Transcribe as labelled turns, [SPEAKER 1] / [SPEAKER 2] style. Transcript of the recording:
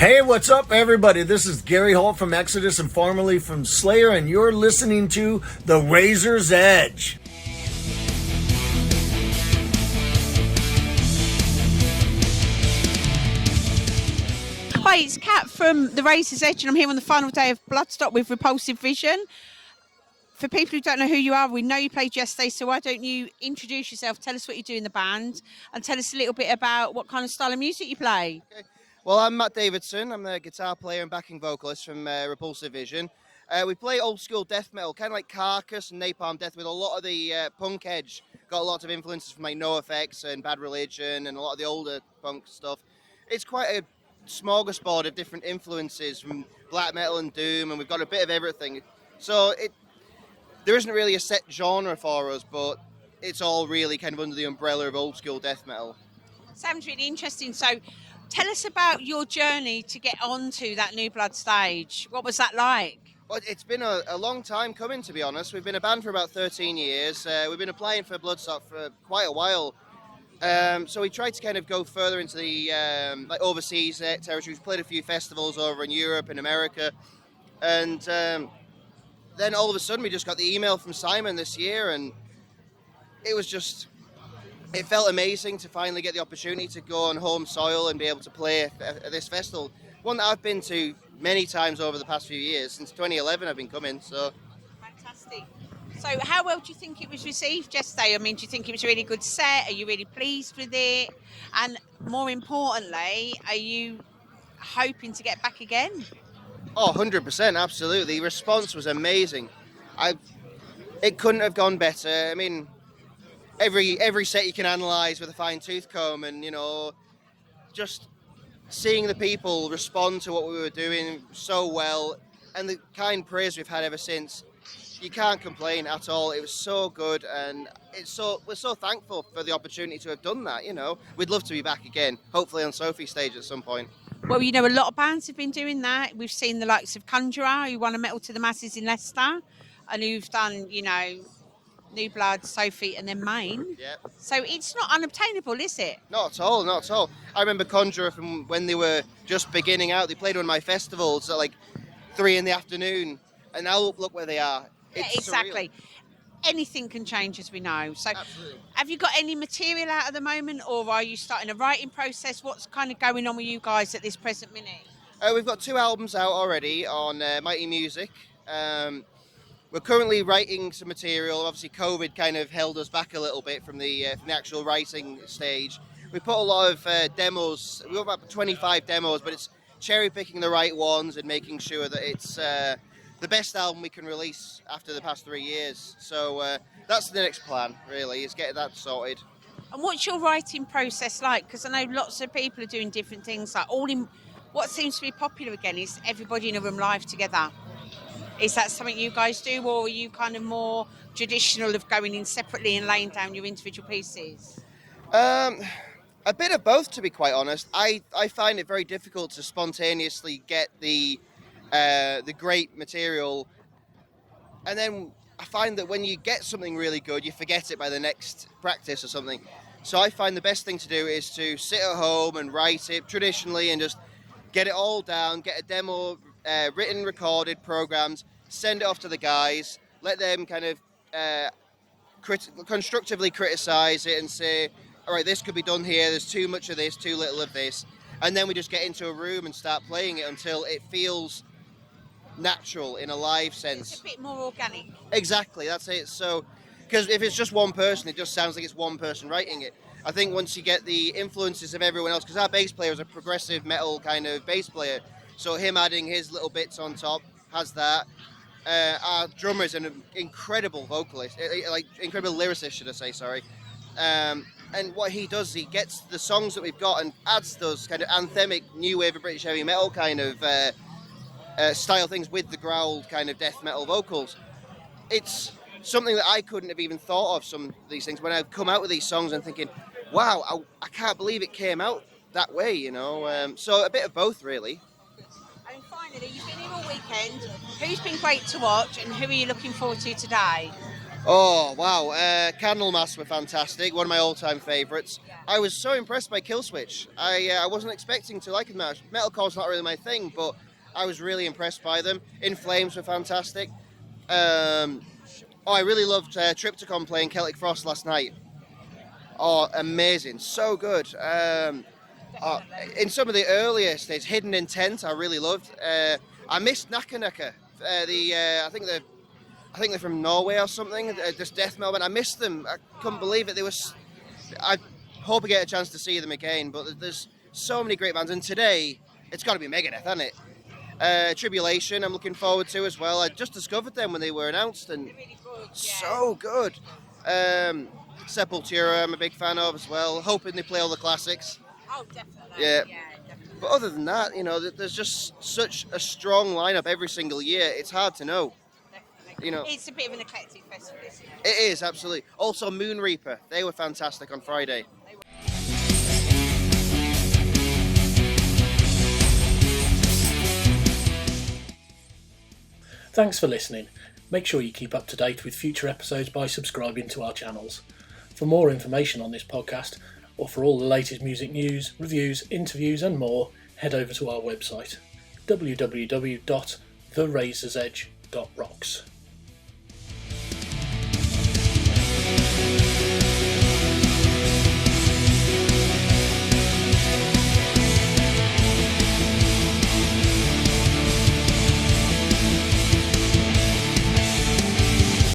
[SPEAKER 1] Hey, what's up, everybody? This is Gary Holt from Exodus and formerly from Slayer, and you're listening to The Razor's Edge.
[SPEAKER 2] Hi, it's Kat from The Razor's Edge, and I'm here on the final day of Bloodstock with Repulsive Vision. For people who don't know who you are, we know you played yesterday, so why don't you introduce yourself, tell us what you do in the band, and tell us a little bit about what kind of style of music you play.
[SPEAKER 3] Okay. Well, I'm Matt Davidson. I'm the guitar player and backing vocalist from Repulsive Vision. We play old school death metal, kind of like Carcass and Napalm Death, with a lot of the punk edge. Got a lot of influences from like NoFX and Bad Religion and a lot of the older punk stuff. It's quite a smorgasbord of different influences from black metal and doom, and we've got a bit of everything. So there isn't really a set genre for us, but it's all really kind of under the umbrella of old school death metal.
[SPEAKER 2] Sounds really interesting. So tell us about your journey to get onto that New Blood stage. What was that like?
[SPEAKER 3] Well, it's been a long time coming, to be honest. We've been a band for about 13 years. We've been applying for Bloodstock for quite a while. So we tried to kind of go further into the like overseas territories. We've played a few festivals over in Europe and America. And then all of a sudden we just got the email from Simon this year, and it felt amazing to finally get the opportunity to go on home soil and be able to play at this festival. One that I've been to many times over the past few years. Since 2011 I've been coming, so.
[SPEAKER 2] Fantastic. So how well do you think it was received yesterday? I mean, do you think it was a really good set? Are you really pleased with it? And more importantly, are you hoping to get back again?
[SPEAKER 3] Oh, 100%, absolutely. The response was amazing. It couldn't have gone better. I mean, every set you can analyse with a fine-tooth comb, and, just seeing the people respond to what we were doing so well, and the kind praise we've had ever since, you can't complain at all. It was so good, and we're so thankful for the opportunity to have done that, We'd love to be back again, hopefully on Sophie's stage at some point.
[SPEAKER 2] Well, a lot of bands have been doing that. We've seen the likes of Conjurer, who won a Metal to the Masses in Leicester, and who've done, New Blood, Sophie, and then Maine.
[SPEAKER 3] Yeah.
[SPEAKER 2] So it's not unobtainable, is it?
[SPEAKER 3] Not at all, not at all. I remember Conjurer from when they were just beginning out. They played one of my festivals at like 3 p.m, and now look where they are.
[SPEAKER 2] Yeah, exactly.
[SPEAKER 3] Surreal.
[SPEAKER 2] Anything can change, as we know. So
[SPEAKER 3] Absolutely.
[SPEAKER 2] have you got any material out at the moment, or are you starting a writing process? What's kind of going on with you guys at this present minute?
[SPEAKER 3] We've got 2 albums out already on Mighty Music. We're currently writing some material. Obviously, COVID kind of held us back a little bit from the actual writing stage. We put a lot of demos. We've got about 25 demos, but it's cherry picking the right ones and making sure that it's the best album we can release after the past 3 years. So that's the next plan, really, is get that sorted.
[SPEAKER 2] And what's your writing process like? Because I know lots of people are doing different things. Like what seems to be popular again is everybody in a room live together. Is that something you guys do, or are you kind of more traditional of going in separately and laying down your individual pieces?
[SPEAKER 3] A bit of both, to be quite honest. I find it very difficult to spontaneously get the great material, and then I find that when you get something really good, you forget it by the next practice or something. So I find the best thing to do is to sit at home and write it traditionally and just get it all down, get a demo written, recorded, programmed, send it off to the guys, let them kind of constructively criticize it and say, all right, this could be done here, there's too much of this, too little of this, and then we just get into a room and start playing it until it feels natural in a live sense.
[SPEAKER 2] It's a bit more organic.
[SPEAKER 3] Exactly, that's it. So, because if it's just one person, it just sounds like it's one person writing it. I think once you get the influences of everyone else, because our bass player is a progressive metal kind of bass player, so him adding his little bits on top has that. Our drummer is an incredible vocalist, like incredible lyricist, should I say, sorry. And what he does, he gets the songs that we've got and adds those kind of anthemic new wave of British heavy metal kind of style things with the growled kind of death metal vocals. It's something that I couldn't have even thought of, some of these things, when I've come out with these songs and thinking, wow, I can't believe it came out that way, So a bit of both, really.
[SPEAKER 2] And finally, you've been here all weekend. Who's been great to watch, and who are you looking forward to today?
[SPEAKER 3] Oh, wow. Candlemas were fantastic. One of my all-time favourites. I was so impressed by Killswitch. I wasn't expecting to like them much. Metalcore's not really my thing, but I was really impressed by them. In Flames were fantastic. I really loved Triptychon playing Celtic Frost last night. Oh, amazing. So good. In some of the earlier stages, Hidden Intent, I really loved. I missed Nakanaka. I think they're from Norway or something. Just death metal band. I missed them. I couldn't believe it. I hope I get a chance to see them again. But there's so many great bands, and today it's got to be Megadeth, hasn't it? Tribulation, I'm looking forward to as well. I just discovered them when they were announced, and so good. Sepultura, I'm a big fan of as well. Hoping they play all the classics.
[SPEAKER 2] Oh, definitely.
[SPEAKER 3] Yeah.
[SPEAKER 2] Definitely.
[SPEAKER 3] But other than that, there's just such a strong lineup every single year. It's hard to know.
[SPEAKER 2] It's a bit of an eclectic festival, isn't it?
[SPEAKER 3] It is, absolutely. Also, Moon Reaper, they were fantastic on Friday.
[SPEAKER 4] Thanks for listening. Make sure you keep up to date with future episodes by subscribing to our channels. For more information on this podcast, or for all the latest music news, reviews, interviews and more, head over to our website, www.therazorsedge.rocks.